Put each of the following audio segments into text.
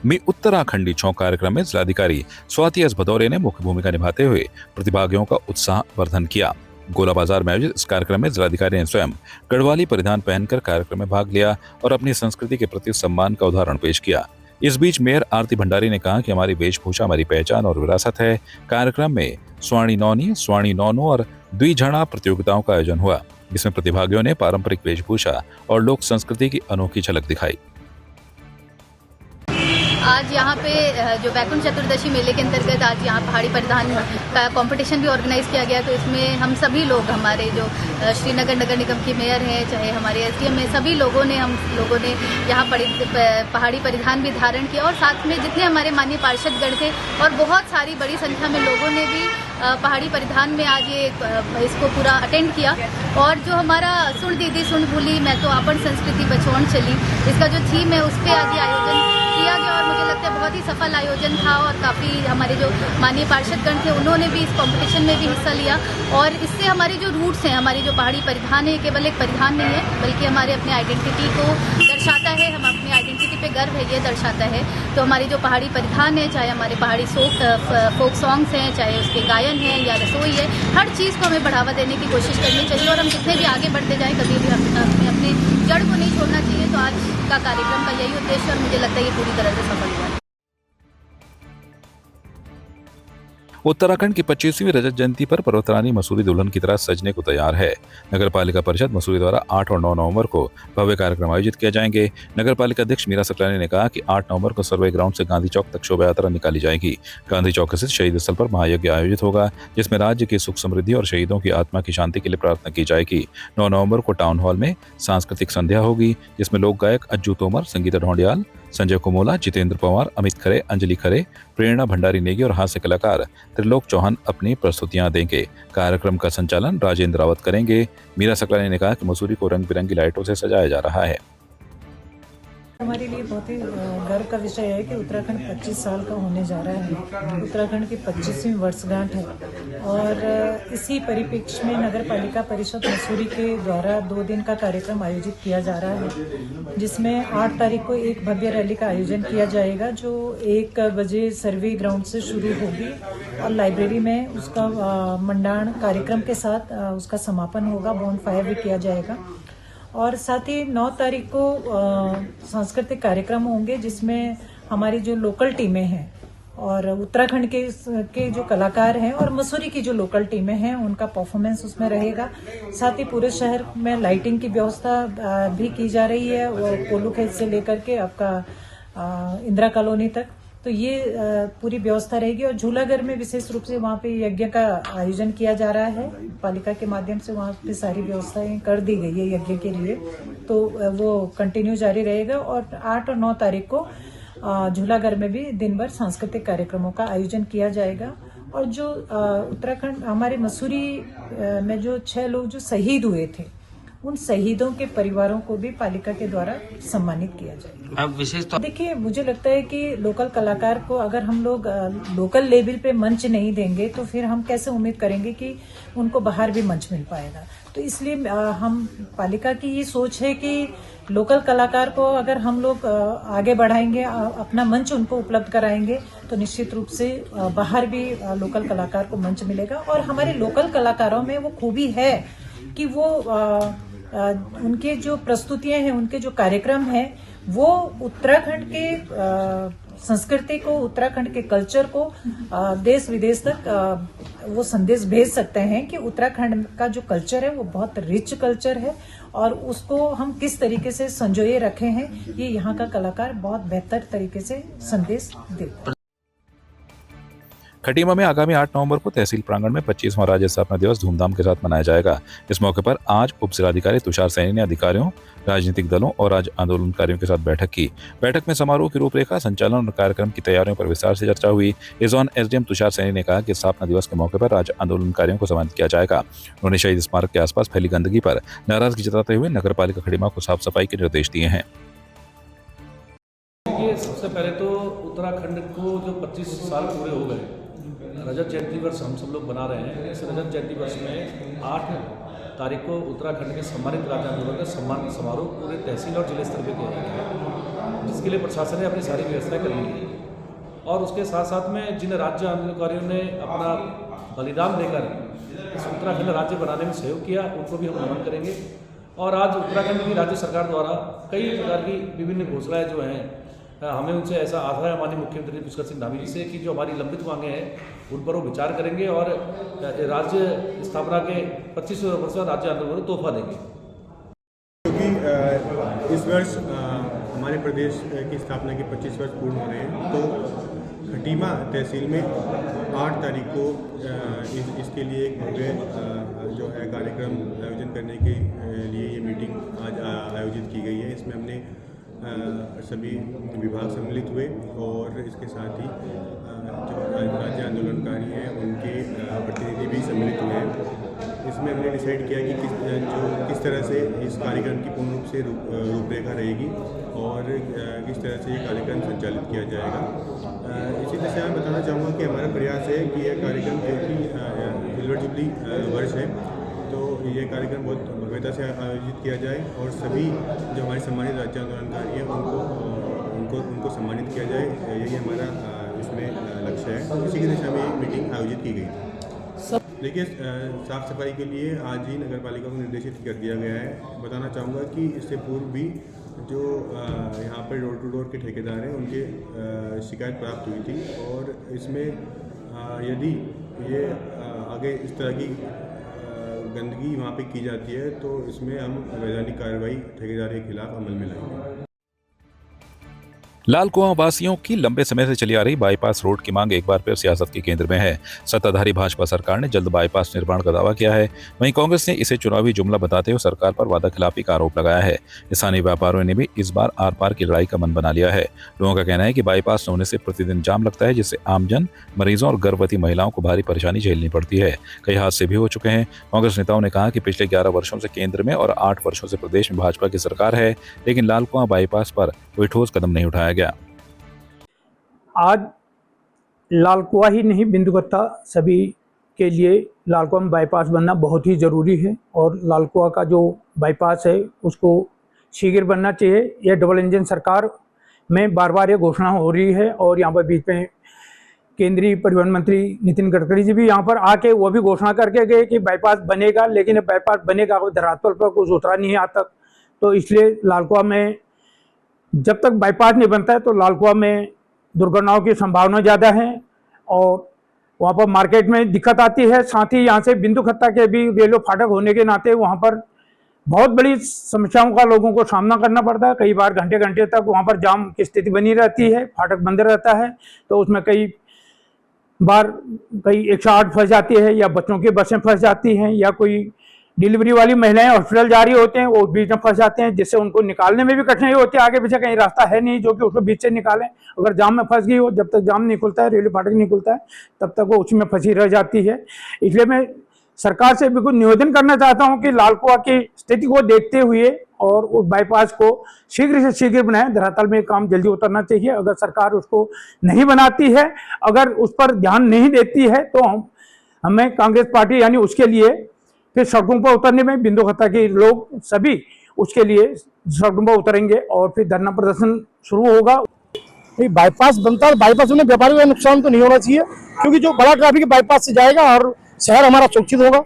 मी उत्तराखंडी चौक कार्यक्रम में जिलाधिकारी स्वाति एस भदौरे ने मुख्य भूमिका निभाते हुए प्रतिभागियों का उत्साह वर्धन किया। गोला बाजार में आयोजित इस कार्यक्रम में जिलाधिकारी ने स्वयं गढ़वाली परिधान पहनकर कार्यक्रम में भाग लिया और अपनी संस्कृति के प्रति सम्मान का उदाहरण पेश किया। इस बीच मेयर आरती भंडारी ने कहा कि हमारी वेशभूषा हमारी पहचान और विरासत है। कार्यक्रम में स्वाणी नौनी, स्वाणी नौनो और द्विझणा प्रतियोगिताओं का आयोजन हुआ, जिसमें प्रतिभागियों ने पारंपरिक वेशभूषा और लोक संस्कृति की अनोखी झलक दिखाई। आज यहाँ पे जो वैकुंठ चतुर्दशी मेले के अंतर्गत आज यहाँ पहाड़ी परिधान का कंपटीशन भी ऑर्गेनाइज किया गया। तो इसमें हम सभी लोग, हमारे जो श्रीनगर नगर निगम की मेयर हैं, चाहे हमारे एसडीएम में, सभी लोगों ने यहाँ पहाड़ी परिधान भी धारण किया और साथ में जितने हमारे माननीय पार्षदगण थे और बहुत सारी बड़ी संख्या में लोगों ने भी पहाड़ी परिधान में आज ये इसको पूरा अटेंड किया। और जो हमारा सुन दीदी सुन भूली मैं तो अपन संस्कृति बचौन चली, इसका जो थीम है उस पर आज ये आयोजन किया गया और मुझे लगता है बहुत ही सफल आयोजन था। और काफ़ी हमारे जो माननीय पार्षदगण थे उन्होंने भी इस कंपटीशन में भी हिस्सा लिया। और इससे हमारे जो रूट्स हैं, हमारी जो पहाड़ी परिधान है, केवल एक परिधान नहीं है बल्कि हमारे अपने आइडेंटिटी को दर्शाता है। हम अपनी आइडेंटिटी पे गर्व है, ये दर्शाता है। तो हमारी जो पहाड़ी परिधान है, चाहे हमारे पहाड़ी फोक सॉन्ग्स हैं, चाहे उसके गायन हैं या रसोई है, हर चीज़ को हमें बढ़ावा देने की कोशिश करनी चाहिए। और हम जितने भी आगे बढ़ते जाएँ, कभी भी हमें अपने जड़ को नहीं छोड़ना चाहिए। तो आज का कार्यक्रम का यही उद्देश्य और मुझे लगता है ये पूरी तरह से सफल हुआ। उत्तराखंड की 25वीं रजत जयंती पर पर्वतरानी मसूरी दुल्हन की तरह सजने को तैयार है। नगर पालिका परिषद मसूरी द्वारा 8 और 9 नवंबर को भव्य कार्यक्रम आयोजित किए जाएंगे। नगर पालिका अध्यक्ष मीरा सकलानी ने कहा कि 8 नवंबर को सर्वे ग्राउंड से गांधी चौक तक शोभा यात्रा निकाली जाएगी। गांधी चौक स्थित शहीद स्थल पर महायज्ञ आयोजित होगा, जिसमें राज्य की सुख समृद्धि और शहीदों की आत्मा की शांति के लिए प्रार्थना की जाएगी। 9 नवंबर को टाउन हॉल में सांस्कृतिक संध्या होगी, जिसमें लोक गायक अज्जू तोमर, संगीता ढोंडियाल, संजय कुमोला, जितेंद्र पवार, अमित खरे, अंजलि खरे, प्रेरणा भंडारी नेगी और हास्य कलाकार त्रिलोक चौहान अपनी प्रस्तुतियां देंगे। कार्यक्रम का संचालन राजेंद्र रावत करेंगे। मीरा सकलानी ने कहा कि मसूरी को रंग बिरंगी लाइटों से सजाया जा रहा है। हमारे लिए बहुत ही गर्व का विषय है कि उत्तराखंड 25 साल का होने जा रहा है। उत्तराखंड की 25वीं वर्षगांठ है और इसी परिप्रेक्ष्य में नगर पालिका परिषद मसूरी के द्वारा 2 दिन का कार्यक्रम आयोजित किया जा रहा है, जिसमें 8 तारीख को एक भव्य रैली का आयोजन किया जाएगा, जो 1 बजे सर्वे ग्राउंड से शुरू होगी और लाइब्रेरी में उसका मंडाण कार्यक्रम के साथ उसका समापन होगा। बॉन फायर भी किया जाएगा और साथ ही 9 तारीख को सांस्कृतिक कार्यक्रम होंगे, जिसमें हमारी जो लोकल टीमें हैं और उत्तराखंड के जो कलाकार हैं और मसूरी की जो लोकल टीमें हैं उनका परफॉर्मेंस उसमें रहेगा। साथ ही पूरे शहर में लाइटिंग की व्यवस्था भी की जा रही है और पोलो खेत से लेकर के आपका इंदिरा कॉलोनी तक, तो ये पूरी व्यवस्था रहेगी। और झूलाघर में विशेष रूप से वहाँ पे यज्ञ का आयोजन किया जा रहा है, पालिका के माध्यम से वहाँ पे सारी व्यवस्थाएं कर दी गई है यज्ञ के लिए, तो वो कंटिन्यू जारी रहेगा। और 8 और 9 तारीख को झूलाघर में भी दिन भर सांस्कृतिक कार्यक्रमों का आयोजन किया जाएगा। और जो उत्तराखंड हमारे मसूरी में जो 6 लोग जो शहीद हुए थे, उन शहीदों के परिवारों को भी पालिका के द्वारा सम्मानित किया जाएगा। अब विशेष तो देखिए, मुझे लगता है कि लोकल कलाकार को अगर हम लोग लोकल लेवल पे मंच नहीं देंगे तो फिर हम कैसे उम्मीद करेंगे कि उनको बाहर भी मंच मिल पाएगा। तो इसलिए हम पालिका की ये सोच है कि लोकल कलाकार को अगर हम लोग आगे बढ़ाएंगे, अपना मंच उनको उपलब्ध कराएंगे, तो निश्चित रूप से बाहर भी लोकल कलाकार को मंच मिलेगा। और हमारे लोकल कलाकारों में वो खूबी है कि वो उनके जो प्रस्तुतियां हैं, उनके जो कार्यक्रम हैं, वो उत्तराखंड के संस्कृति को, उत्तराखंड के कल्चर को देश विदेश तक वो संदेश भेज सकते हैं कि उत्तराखंड का जो कल्चर है वो बहुत रिच कल्चर है और उसको हम किस तरीके से संजोए रखे हैं, ये यहाँ का कलाकार बहुत बेहतर तरीके से संदेश देता है। खटीमा में आगामी 8 नवंबर को तहसील प्रांगण में 25वां राज्य स्थापना दिवस धूमधाम के साथ मनाया जाएगा। इस मौके पर आज उप जिलाधिकारी तुषार सैनी ने अधिकारियों, राजनीतिक दलों और राज्य आंदोलनकारियों के साथ बैठक की। बैठक में समारोह की रूपरेखा, संचालन और कार्यक्रम की तैयारियों पर विस्तार से चर्चा हुई। इस दौरान एसडीएम तुषार सैनी ने कहा कि स्थापना दिवस के मौके पर राज्य आंदोलनकारियों को सम्मानित किया जाएगा। उन्होंने शहीद स्मारक के आसपास फैली गंदगी पर नाराजगी जताते हुए नगर पालिका खटीमा को साफ सफाई के निर्देश दिए हैं। सबसे पहले तो उत्तराखंड को जो 25 साल पूरे हो गए, रजत जयंती वर्ष हम सब लोग बना रहे हैं। इस रजत जयंती वर्ष में 8 तारीख को उत्तराखंड के सम्मानित राज्य आंदोलन का सम्मान समारोह पूरे तहसील और जिले स्तर पर किया जाएगा, जिसके इसके लिए प्रशासन ने अपनी सारी व्यवस्थाएं कर ली है। और उसके साथ साथ में जिन राज्य आंदोलनकारियों ने अपना बलिदान देकर इस उत्तराखंड राज्य बनाने में सहयोग किया, उनको भी हम नमन करेंगे। और आज उत्तराखंड की राज्य सरकार द्वारा कई प्रकार की विभिन्न घोषणाएं जो हैं, हमें उनसे ऐसा आशा है माननीय मुख्यमंत्री पुष्कर सिंह धामी जी से कि जो हमारी लंबित मांगे हैं उन पर वो विचार करेंगे और राज्य स्थापना के 25 वर्ष राज्य आंदोलन को तोहफा देंगे। क्योंकि इस वर्ष हमारे प्रदेश की स्थापना के 25 वर्ष पूर्ण हो रहे हैं, तो खटीमा तहसील में 8 तारीख को इसके लिए एक भव्य जो है कार्यक्रम आयोजन करने के लिए ये मीटिंग आज आयोजित की गई है। इसमें हमने सभी विभाग सम्मिलित हुए और इसके साथ ही जो राज्य आंदोलनकारी हैं उनके प्रतिनिधि भी सम्मिलित हुए हैं। इसमें हमने डिसाइड किया कि किस तरह से इस कार्यक्रम की पूर्ण रूप से रूपरेखा रहेगी और किस तरह से ये कार्यक्रम संचालित किया जाएगा। इसी तरह से मैं बताना चाहूँगा कि हमारा प्रयास है कि यह कार्यक्रम जो कि सिल्वर जुबली वर्ष है, तो ये कार्यक्रम बहुत भव्यता से आयोजित किया जाए और सभी जो हमारे सम्मानित राज्य आंदोलनकारी हैं उनको सम्मानित किया जाए, यही हमारा इसमें लक्ष्य है। इसी की दिशा में एक मीटिंग आयोजित की गई थी। देखिए, साफ़ सफाई के लिए आज ही नगर पालिका को निर्देशित कर दिया गया है। बताना चाहूँगा कि इससे पूर्व भी जो यहाँ पर डोर टू डोर के ठेकेदार हैं उनके शिकायत प्राप्त हुई थी और इसमें यदि ये आगे इस तरह की गंदगी वहाँ पे की जाती है तो इसमें हम वैधानिक कार्रवाई ठेकेदार के खिलाफ अमल में लाएंगे। लाल कुआं वासियों की लंबे समय से चली आ रही बाईपास रोड की मांग एक बार फिर सियासत के केंद्र में है। सत्ताधारी भाजपा सरकार ने जल्द बाईपास निर्माण का दावा किया है, वहीं कांग्रेस ने इसे चुनावी जुमला बताते हुए सरकार पर वादाखिलाफी का आरोप लगाया है। स्थानीय व्यापारियों ने भी इस बार आर पार की लड़ाई का मन बना लिया है। लोगों का कहना है कि बाईपास न होने से प्रतिदिन जाम लगता है, जिससे आमजन, मरीजों और गर्भवती महिलाओं को भारी परेशानी झेलनी पड़ती है। कई हादसे भी हो चुके हैं। कांग्रेस नेताओं ने कहा कि पिछले 11 वर्षों से केंद्र में और 8 वर्षों से प्रदेश में भाजपा की सरकार है, लेकिन लाल कुआं बाईपास पर कोई ठोस कदम नहीं उठाया गया। आज लाल कुआं ही नहीं, बिंदुकट्टा सभी के लिए लाल कुआं बाईपास बनना बहुत ही ज़रूरी है और लाल कुआं का जो बाईपास है उसको शीघ्र बनना चाहिए। यह डबल इंजन सरकार में बार बार ये घोषणा हो रही है और यहाँ पर बीच में केंद्रीय परिवहन मंत्री नितिन गडकरी जी भी यहाँ पर आके वो भी घोषणा करके गए कि बाईपास बनेगा, लेकिन ये बाईपास बनेगा धरातल पर कुछ उतरा नहीं है आज तक। तो इसलिए लाल कुआं में जब तक बाईपास नहीं बनता है तो लाल कुआं में दुर्घटनाओं की संभावना ज़्यादा है और वहाँ पर मार्केट में दिक्कत आती है। साथ ही यहाँ से बिंदुकट्टा के भी रेलवे फाटक होने के नाते वहाँ पर बहुत बड़ी समस्याओं का लोगों को सामना करना पड़ता है। कई बार घंटे घंटे तक वहाँ पर जाम की स्थिति बनी रहती है, फाटक बंद रहता है, तो उसमें कई बार 108 फंस जाती है या बच्चों की बसें फंस जाती हैं या कोई डिलीवरी वाली महिलाएं हॉस्पिटल जा रही होते हैं, वो बीच में फंस जाते हैं, जिससे उनको निकालने में भी कठिनाई होती है। आगे पीछे कहीं रास्ता है नहीं जो कि उसको बीच से निकालें। अगर जाम में फंस गई हो, जब तक जाम नहीं खुलता है, रेलवे फाटक नहीं खुलता है, तब तक वो उसमें फंसी रह जाती है। इसलिए मैं सरकार से बिल्कुल निवेदन करना चाहता हूँ कि लाल कुआं की स्थिति को देखते हुए और उस बाईपास को शीघ्र से शीघ्र बनाएं। धरातल में काम जल्दी उतरना चाहिए। अगर सरकार उसको नहीं बनाती है, अगर उस पर ध्यान नहीं देती है, तो हमें कांग्रेस पार्टी यानी उसके लिए फिर सड़कों पर उतरने में बिंदुकट्टा के लोग सभी उसके लिए सड़कों पर उतरेंगे और फिर धरना प्रदर्शन शुरू होगा। बाईपास बनता है, बाईपास में व्यापारियों का नुकसान तो नहीं होना चाहिए, क्योंकि जो बड़ा ट्रैफिक बाईपास से जाएगा और शहर हमारा सुरक्षित होगा।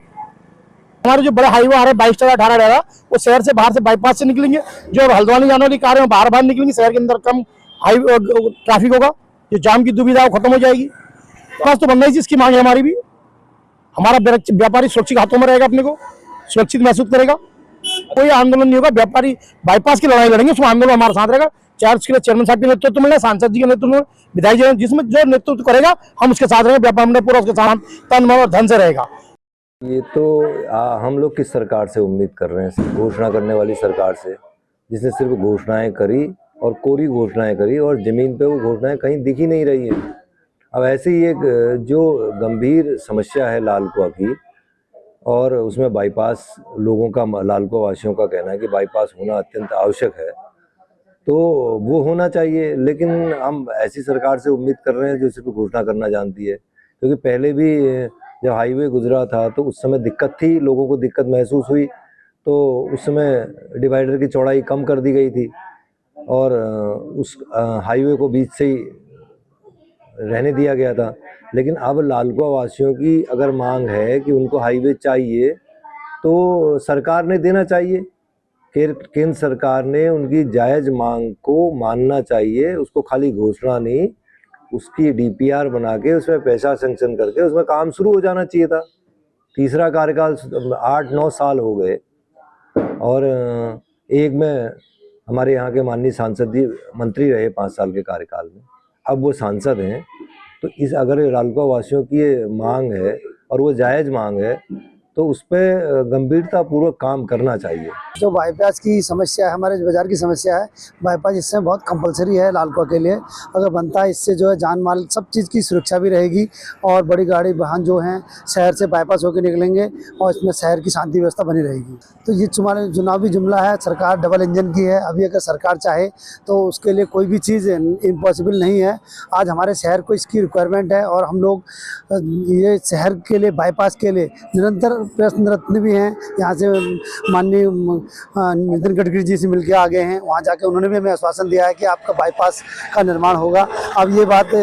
हमारे जो बड़े हाईवे आ रहे हैं 22-18 वो शहर से बाहर से बाईपास से निकलेंगे। जो हल्द्वानी जाने वाली कारें बाहर निकलेंगी, शहर के अंदर कम हाईवे ट्रैफिक होगा, जो जाम की दुविधा खत्म हो जाएगी। बस तो बनना ही इसकी मांग है हमारी भी। हमारा व्यापारी सुरक्षित हाथों में रहेगा, अपने को सुरक्षित महसूस करेगा। कोई आंदोलन नहीं होगा, व्यापारी बाईपास की लड़ाई लड़ेंगे, उसमें आंदोलन हमारे साथ रहेगा। चाहे उसके लिए चेयरमैन साहब के नेतृत्व में, सांसद जी के नेतृत्व में, विधायक जी जिसमें जो नेतृत्व करेगा हम उसके साथ रहेंगे। व्यापार में पूरा उसके साथ तन मन और धन से रहेगा। ये तो हम लोग किस सरकार से उम्मीद कर रहे हैं? घोषणा करने वाली सरकार से, जिसने सिर्फ घोषणाएं करी और कोरी घोषणाएं करी और जमीन पे वो घोषणाएं कहीं दिख ही नहीं रही हैं। अब ऐसे ही एक जो गंभीर समस्या है लाल कुआं की, और उसमें बाईपास लोगों का, लाल कुआं वासियों का कहना है कि बाईपास होना अत्यंत आवश्यक है, तो वो होना चाहिए। लेकिन हम ऐसी सरकार से उम्मीद कर रहे हैं जो सिर्फ घोषणा करना जानती है, क्योंकि पहले भी जब हाईवे गुजरा था तो उस समय दिक्कत थी, लोगों को दिक्कत महसूस हुई, तो उस समय डिवाइडर की चौड़ाई कम कर दी गई थी। और उस हाईवे को बीच से ही रहने दिया गया था। लेकिन अब लालकुआ वासियों की अगर मांग है कि उनको हाईवे चाहिए तो सरकार ने देना चाहिए। केंद्र सरकार ने उनकी जायज़ मांग को मानना चाहिए, उसको खाली घोषणा नहीं, उसकी डीपीआर बना के उसमें पैसा सेंक्शन करके उसमें काम शुरू हो जाना चाहिए था। तीसरा कार्यकाल 8-9 साल हो गए और एक में हमारे यहाँ के माननीय सांसद जी मंत्री रहे 5 साल के कार्यकाल में, अब वो सांसद हैं। तो इस अगर लालकुआ वासियों की ये मांग है और वो जायज़ मांग है तो उस पर गंभीरतापूर्वक काम करना चाहिए। जो बाईपास की समस्या है, हमारे बाज़ार की समस्या है, बाईपास इससे बहुत कंपलसरी है लालकुआ के लिए। अगर बनता है इससे जो है जान माल सब चीज़ की सुरक्षा भी रहेगी और बड़ी गाड़ी वाहन जो हैं शहर से बाईपास होकर निकलेंगे और इसमें शहर की शांति व्यवस्था बनी रहेगी। तो ये चुनावी जुमला है, सरकार डबल इंजन की है। अभी अगर सरकार चाहे तो उसके लिए कोई भी चीज़ इम्पॉसिबल नहीं है। आज हमारे शहर को इसकी रिक्वायरमेंट है और हम लोग ये शहर के लिए बाईपास के लिए निरंतर प्रयत्नरत भी हैं। यहाँ से माननीय नितिन गडकरी जी से मिलकर आ गए हैं, वहाँ जाके उन्होंने भी हमें आश्वासन दिया है कि आपका बाईपास का निर्माण होगा। अब ये बात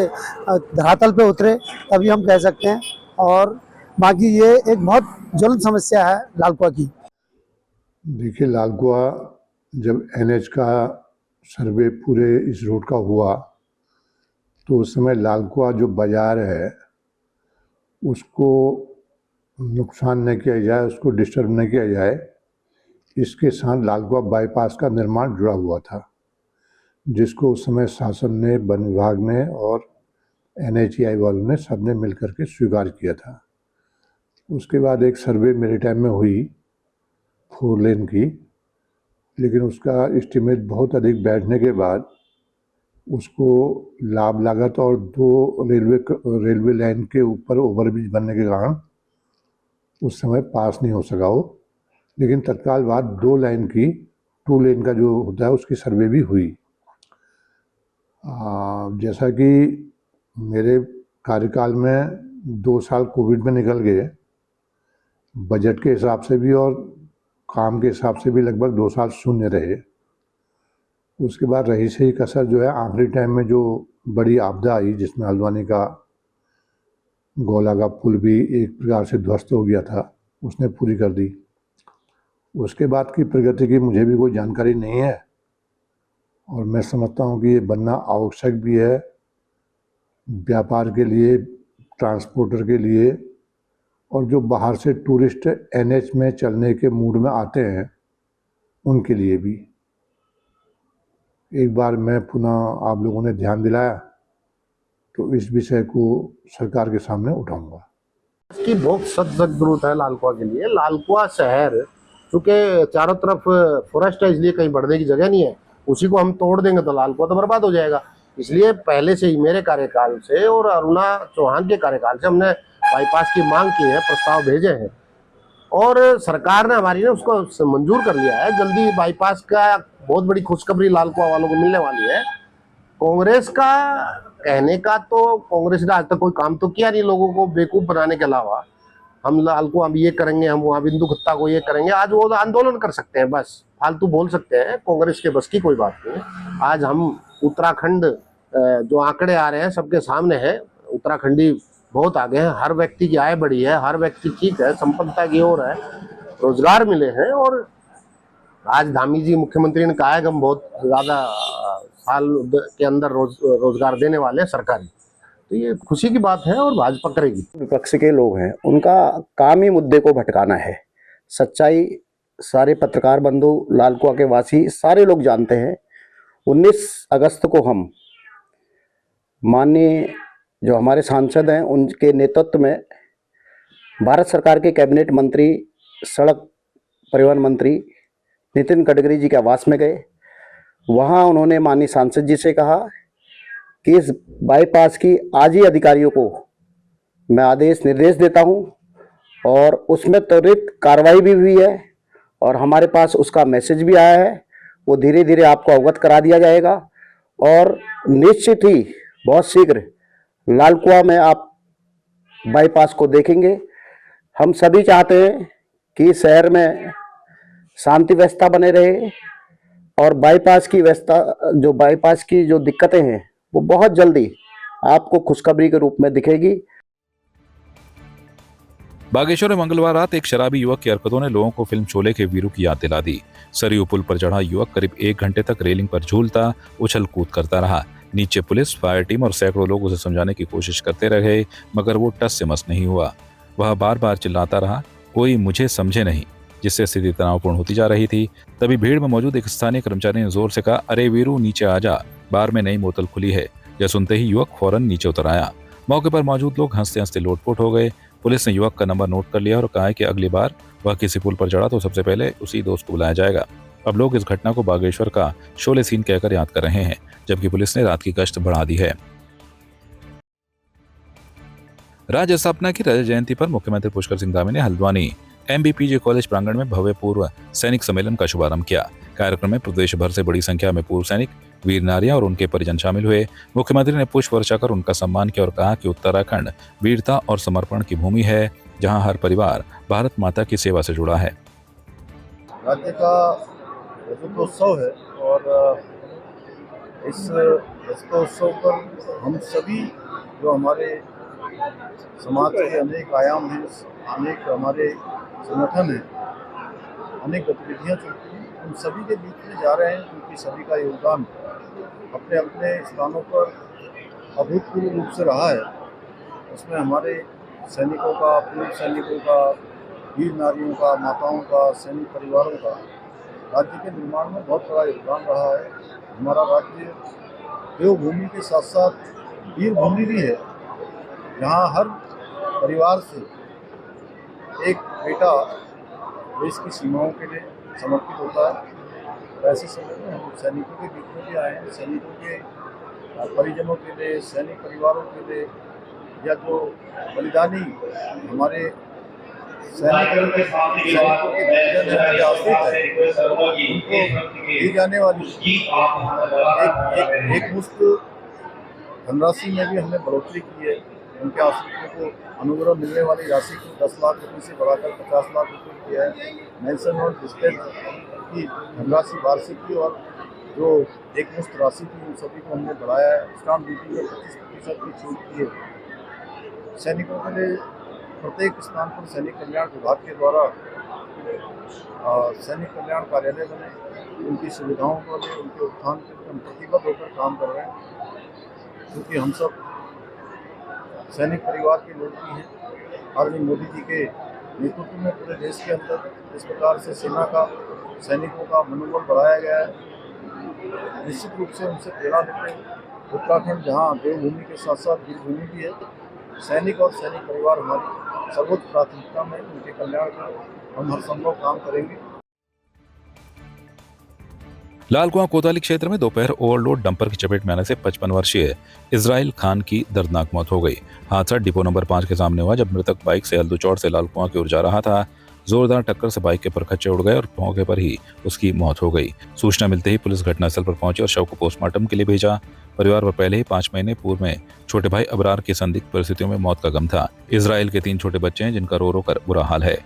धरातल पे उतरे तभी हम कह सकते हैं। और बाकी ये एक बहुत ज्वलंत समस्या है लालकुआ की। देखिए, लालकुआ जब एनएच का सर्वे पूरे इस रोड का हुआ तो उस समय लालकुआ जो बाजार है उसको नुकसान न किया जाए, उसको डिस्टर्ब न किया जाए, इसके साथ लालकुआ बाईपास का निर्माण जुड़ा हुआ था, जिसको उस समय शासन ने, वन विभाग ने और एनएचएआई वालों ने सबने मिल करके स्वीकार किया था। उसके बाद एक सर्वे मेरे टाइम में हुई 4 लेन की, लेकिन उसका एस्टीमेट बहुत अधिक बैठने के बाद उसको लाभ लागत और 2 रेलवे लाइन के ऊपर ओवरब्रिज बनने के कारण उस समय पास नहीं हो सका हो। लेकिन तत्काल बाद 2 लाइन की 2 लेन का जो होता है उसकी सर्वे भी हुई। जैसा कि मेरे कार्यकाल में 2 साल कोविड में निकल गए, बजट के हिसाब से भी और काम के हिसाब से भी लगभग 2 साल शून्य रहे। उसके बाद रही सही कसर जो है आखिरी टाइम में जो बड़ी आपदा आई, जिसमें हल्द्वानी का गोला का पुल भी एक प्रकार से ध्वस्त हो गया था, उसने पूरी कर दी। उसके बाद की प्रगति की मुझे भी कोई जानकारी नहीं है और मैं समझता हूँ कि ये बनना आवश्यक भी है व्यापार के लिए, ट्रांसपोर्टर के लिए, और जो बाहर से टूरिस्ट एनएच में चलने के मूड में आते हैं उनके लिए भी। एक बार मैं पुनः आप लोगों ने ध्यान दिलाया तो इस विषय को सरकार के सामने उठाऊंगा। इसकी बहुत सख्त जरूरत है लालकुआ के लिए। लालकुआ शहर चूँकि चारों तरफ फॉरेस्ट है, इसलिए कहीं बढ़ने की जगह नहीं है। उसी को हम तोड़ देंगे तो लालकुआ तो बर्बाद हो जाएगा। इसलिए पहले से ही मेरे कार्यकाल से और अरुणा चौहान के कार्यकाल से हमने बाईपास की मांग की है, प्रस्ताव भेजे हैं और सरकार ने हमारी ने उसको मंजूर कर लिया है। जल्दी बाईपास का बहुत बड़ी खुशखबरी लालकुआ वालों को मिलने वाली है। कांग्रेस का कहने का तो कांग्रेस ने आज तक कोई काम तो किया नहीं लोगों को बेवकूफ़ बनाने के अलावा। हम लालकुआ हम ये करेंगे, हम वहाँ बिंदु खत्ता को ये करेंगे। आज वो आंदोलन कर सकते हैं, बस फालतू बोल सकते हैं। कांग्रेस के बस की कोई बात नहीं है। आज हम उत्तराखंड जो आंकड़े आ रहे हैं सबके सामने है। उत्तराखंडी बहुत आगे हैं, हर व्यक्ति की आय बढ़ी है, हर व्यक्ति ठीक है, संपन्नता की ओर है, रोजगार मिले हैं। और आज धामी जी मुख्यमंत्री ने कहा है कि हम बहुत ज़्यादा साल के अंदर रोजगार देने वाले हैं सरकारी। तो ये खुशी की बात है और भाजपा करेगी। विपक्ष के लोग हैं, उनका काम ही मुद्दे को भटकाना है। सच्चाई सारे पत्रकार बंधु, लालकुआ के वासी सारे लोग जानते हैं। 19 अगस्त को हम माननीय जो हमारे सांसद हैं उनके नेतृत्व में भारत सरकार के कैबिनेट मंत्री, सड़क परिवहन मंत्री नितिन गडकरी जी के आवास में गए। वहाँ उन्होंने माननीय सांसद जी से कहा कि इस बाईपास की आज ही अधिकारियों को मैं आदेश निर्देश देता हूँ और उसमें त्वरित कार्रवाई भी हुई है और हमारे पास उसका मैसेज भी आया है। वो धीरे धीरे आपको अवगत करा दिया जाएगा और निश्चित ही बहुत शीघ्र लालकुआ में आप बाईपास को देखेंगे। हम सभी चाहते हैं कि शहर में शांति व्यवस्था बने रहे और बाईपास की व्यवस्था, जो बाईपास की जो दिक्कतें हैं वो बहुत जल्दी आपको खुशखबरी के रूप में दिखेगी। बागेश्वर में मंगलवार रात एक शराबी युवक की हरकतों ने लोगों को फिल्म शोले के वीरू की याद दिला दी। सरयू पुल पर चढ़ा युवक करीब 1 घंटे तक रेलिंग पर झूलता, उछल कूद करता रहा। नीचे पुलिस, फायर टीम और सैकड़ों लोग उसे समझाने की कोशिश करते रहे, मगर वो टस से मस नहीं हुआ। वह बार बार चिल्लाता रहा, कोई मुझे समझे नहीं, जिससे स्थिति तनावपूर्ण होती जा रही थी। तभी भीड़ में मौजूद एक स्थानीय कर्मचारी ने जोर से कहा, अरे वीरू नीचे आ जा, बार में नई बोतल खुली है। यह सुनते ही युवक फौरन नीचे उतर आया। मौके पर मौजूद लोग हंसते हंसते लोटपोट हो गए। पुलिस ने युवक का नंबर नोट कर लिया और कहा है कि अगली बार वह किसी पुल पर चढ़ा तो सबसे पहले उसी दोस्त को बुलाया जाएगा। अब लोग इस घटना को बागेश्वर का शोले सीन कहकर याद कर रहे हैं, जबकि पुलिस ने रात की गश्त बढ़ा दी है। राज्य स्थापना की रजत जयंती पर मुख्यमंत्री पुष्कर सिंह धामी ने हल्द्वानी MBPJ कॉलेज प्रांगण में भव्य पूर्व सैनिक सम्मेलन का शुभारंभ किया। कार्यक्रम में प्रदेश भर से बड़ी संख्या में पूर्व सैनिक, वीर नारियां और उनके परिजन शामिल हुए। मुख्यमंत्री ने पुष्प वर्षा कर उनका सम्मान किया और कहा कि उत्तराखंड वीरता और समर्पण की भूमि है, जहां हर परिवार भारत माता की सेवा से जुड़ा है। राज्य का रजतोत्सव है और इस रजतोत्सव पर हम सभी जो हमारे समाज के अनेक आयाम हैं, अनेक हमारे संगठन हैं, अनेक गतिविधियाँ चलती हैं, उन सभी के बीच में जा रहे हैं, क्योंकि सभी का योगदान अपने अपने स्थानों पर अभूतपूर्व रूप से रहा है। उसमें हमारे सैनिकों का, पूर्व सैनिकों का, वीर नारियों का, माताओं का, सैनिक परिवारों का राज्य के निर्माण में बहुत बड़ा योगदान रहा है। हमारा राज्य देवभूमि के साथ साथ वीर भूमि भी है, जहाँ हर परिवार से एक बेटा देश की सीमाओं के लिए समर्पित होता है। ऐसे समय में हम सैनिकों के बीच में भी आए हैं, सैनिकों के परिजनों के लिए, सैनिक परिवारों के लिए, या जो बलिदानी हमारे सैनिकों के आश्रित है, उनको दी जाने वाली एक मुश्त धनराशि में भी हमने बढ़ोतरी की है। उनके आश्रितों को अनुग्रह मिलने वाली राशि को 10 लाख रुपये से बढ़ाकर 50 लाख रुपये किया है। नेल्सन और डिस्टेंस की धनराशि वार्षिक की और जो एक मुश्त राशि थी उन सभी को हमने बढ़ाया है। स्टाम्प ड्यूटी में 25% की छूट की है। सैनिकों के लिए प्रत्येक स्थान पर सैनिक कल्याण विभाग के द्वारा सैनिक कल्याण कार्यालय बने, उनकी सुविधाओं को लिए, उनके उत्थान के लिए हम प्रतिबद्ध होकर काम कर रहे हैं, क्योंकि हम सब सैनिक परिवार के लोग भी हैं। आदरणीय मोदी जी के नेतृत्व में पूरे देश के अंदर इस प्रकार से सेना का, सैनिकों का मनोबल बढ़ाया गया है। निश्चित रूप से उनसे प्रेरणा लेते हैं। उत्तराखंड जहां देवभूमि के साथ साथ वीर भूमि भी है, सैनिक और सैनिक परिवार हमारी सर्वोच्च प्राथमिकता में, उनके कल्याण का हम हर संभव काम करेंगे। लालकुआं कोतवाली क्षेत्र में दोपहर ओवरलोड डंपर की चपेट में आने से 55 वर्षीय इजराइल खान की दर्दनाक मौत हो गई। हादसा डिपो नंबर 5 के सामने हुआ, जब मृतक बाइक से हल्दूचौड़ से लालकुआं की ओर जा रहा था। जोरदार टक्कर से बाइक के परखच्चे उड़ गए और मौके पर ही उसकी मौत हो गई। सूचना मिलते ही पुलिस घटनास्थल पर पहुंची और शव को पोस्टमार्टम के लिए भेजा। परिवार पर पहले ही 5 महीने पूर्व में छोटे भाई अबरार की संदिग्ध परिस्थितियों में मौत का गम था। इजराइल के 3 छोटे बच्चे हैं, जिनका रो रो कर बुरा हाल है।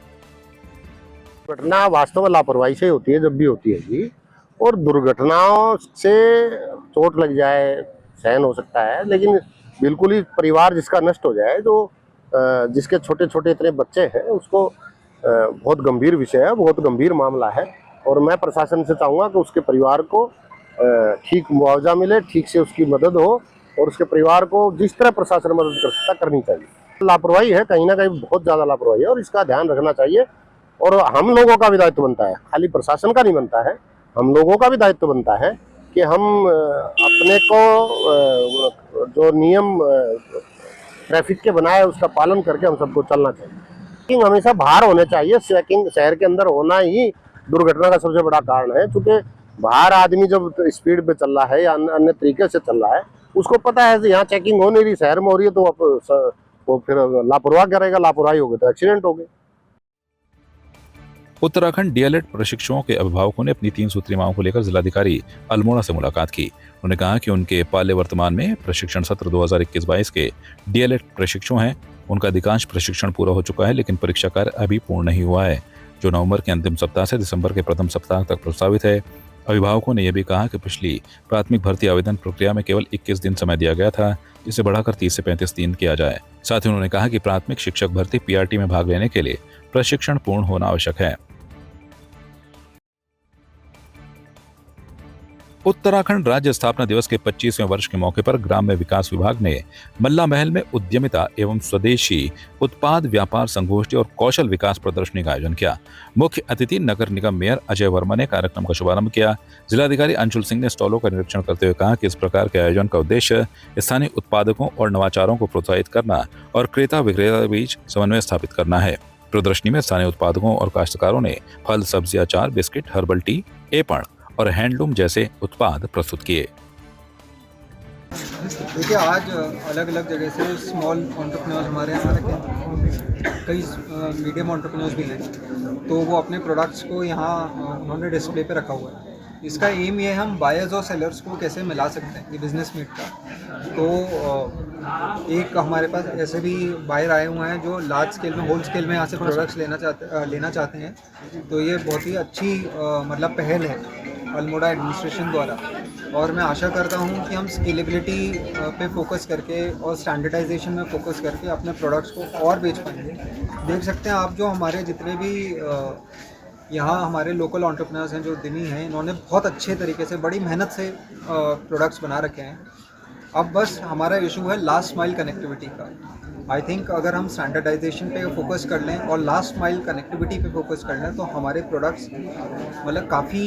घटना वास्तव में लापरवाही से होती है, जब भी होती है जी, और दुर्घटनाओं से चोट लग जाए सहन हो सकता है, लेकिन बिल्कुल ही परिवार जिसका नष्ट हो जाए, जो जिसके छोटे छोटे इतने बच्चे हैं, उसको बहुत गंभीर विषय है, बहुत गंभीर मामला है। और मैं प्रशासन से चाहूँगा कि उसके परिवार को ठीक मुआवजा मिले, ठीक से उसकी मदद हो, और उसके परिवार को जिस तरह प्रशासन मदद कर सकता करनी चाहिए। लापरवाही है, कहीं ना कहीं बहुत ज़्यादा लापरवाही है, और इसका ध्यान रखना चाहिए। और हम लोगों का भी दायित्व बनता है, खाली प्रशासन का नहीं बनता है, हम लोगों का भी दायित्व बनता है कि हम अपने को जो नियम ट्रैफिक के बनाए उसका पालन करके हम सबको चलना चाहिए। चेकिंग हमेशा बाहर होने चाहिए, चेकिंग शहर के अंदर होना ही दुर्घटना का सबसे बड़ा कारण है। क्योंकि बाहर आदमी जब स्पीड पे चल रहा है या अन्य तरीके से चल रहा है, उसको पता है कि यहाँ चेकिंग हो नहीं रही, शहर में हो रही है, तो वो फिर लापरवाह करेगा, लापरवाही होगी तो एक्सीडेंट हो गए। उत्तराखंड डीएलएड प्रशिक्षुओं के अभिभावकों ने अपनी 3 सूत्री मांगों को लेकर जिलाधिकारी अल्मोड़ा से मुलाकात की। उन्होंने कहा कि उनके पाले वर्तमान में प्रशिक्षण सत्र 2021-22 के डीएलएड प्रशिक्षु हैं। उनका अधिकांश प्रशिक्षण पूरा हो चुका है, लेकिन परीक्षा कार्य अभी पूर्ण नहीं हुआ है, जो नवंबर के अंतिम सप्ताह से दिसंबर के प्रथम सप्ताह तक प्रस्तावित है। अभिभावकों ने यह भी कहा कि पिछली प्राथमिक भर्ती आवेदन प्रक्रिया में केवल 21 दिन समय दिया गया था, जिसे बढ़ाकर 30 से 35 दिन किया जाए। साथ ही उन्होंने कहा कि प्राथमिक शिक्षक भर्ती पीआरटी में भाग लेने के लिए प्रशिक्षण पूर्ण होना आवश्यक है। उत्तराखंड राज्य स्थापना दिवस के 25वें वर्ष के मौके पर ग्राम्य विकास विभाग ने मल्ला महल में उद्यमिता एवं स्वदेशी उत्पाद व्यापार संगोष्ठी और कौशल विकास प्रदर्शनी का आयोजन किया। मुख्य अतिथि नगर निगम मेयर अजय वर्मा ने कार्यक्रम का शुभारंभ किया। जिलाधिकारी अंशुल सिंह ने स्टॉलों का निरीक्षण करते हुए कहा कि इस प्रकार के आयोजन का उद्देश्य स्थानीय उत्पादकों और नवाचारों को प्रोत्साहित करना और क्रेता विक्रेता के बीच समन्वय स्थापित करना है। प्रदर्शनी में स्थानीय उत्पादकों और काश्तकारों ने फल, सब्जी, अचार, बिस्किट, हर्बल टी, एपण और हैंडलूम जैसे उत्पाद प्रस्तुत किए। देखिए, आज अलग अलग जगह से स्मॉल एंटरप्रेन्योर्स हमारे यहाँ रखे हैं, कई मीडियम एंटरप्रेन्योर्स भी हैं, तो वो अपने प्रोडक्ट्स को यहाँ उन्होंने डिस्प्ले पे रखा हुआ है। इसका एम ये है हम बायर्स और सेलर्स को कैसे मिला सकते हैं, ये बिज़नेस मीट का। तो एक हमारे पास ऐसे भी बायर आए हुए हैं जो लार्ज स्केल में, होल स्केल में यहाँ से प्रोडक्ट्स लेना चाहते हैं। तो ये बहुत ही अच्छी मतलब पहल है अल्मोड़ा एडमिनिस्ट्रेशन द्वारा, और मैं आशा करता हूँ कि हम स्केलेबिलिटी पे फोकस करके और स्टैंडर्डाइजेशन में फोकस करके अपने प्रोडक्ट्स को और बेच पाएंगे। देख सकते हैं आप, जो हमारे जितने भी यहाँ हमारे लोकल एंटरप्रेन्योर्स हैं, जो उद्यमी हैं, इन्होंने बहुत अच्छे तरीके से, बड़ी मेहनत से प्रोडक्ट्स बना रखे हैं। अब बस हमारा इशू है लास्ट माइल कनेक्टिविटी का। आई थिंक अगर हम स्टैंडर्डाइजेशन पे फोकस कर लें और लास्ट माइल कनेक्टिविटी पे फोकस कर लें तो हमारे प्रोडक्ट्स मतलब काफ़ी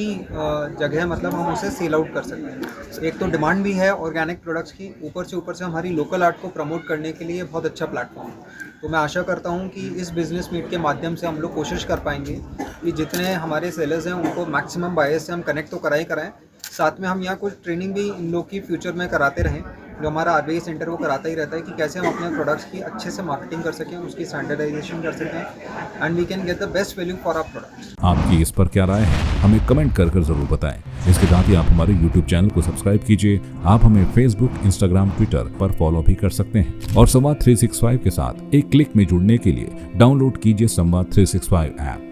जगह मतलब हम उसे सेल आउट कर सकते हैं। एक तो डिमांड भी है ऑर्गेनिक प्रोडक्ट्स की, ऊपर से हमारी लोकल आर्ट को प्रमोट करने के लिए बहुत अच्छा प्लेटफॉर्म है। तो मैं आशा करता हूं कि इस बिज़नेस मीट के माध्यम से हम लोग कोशिश कर पाएंगे कि जितने हमारे सेलर्स हैं उनको मैक्सिमम बायर्स से हम कनेक्ट तो कराएं, साथ में हम यहाँ कुछ ट्रेनिंग भी इन लोग की फ्यूचर में कराते रहें। जो हमारा आरबीआई सेंटर वो कराता ही रहता है कि कैसे हम अपने प्रोडक्ट्स की अच्छे से मार्केटिंग कर सकें, उसकी स्टैंडर्डाइजेशन कर सकें, and we can get the best value for our products. आपकी इस पर क्या राय है, हमें कमेंट कर जरूर बताएं। इसके साथ ही आप हमारे YouTube चैनल को सब्सक्राइब कीजिए। आप हमें Facebook, Instagram, Twitter पर फॉलो भी कर सकते हैं और संवाद 365 के साथ एक क्लिक में जुड़ने के लिए डाउनलोड कीजिए संवाद 365 ऐप।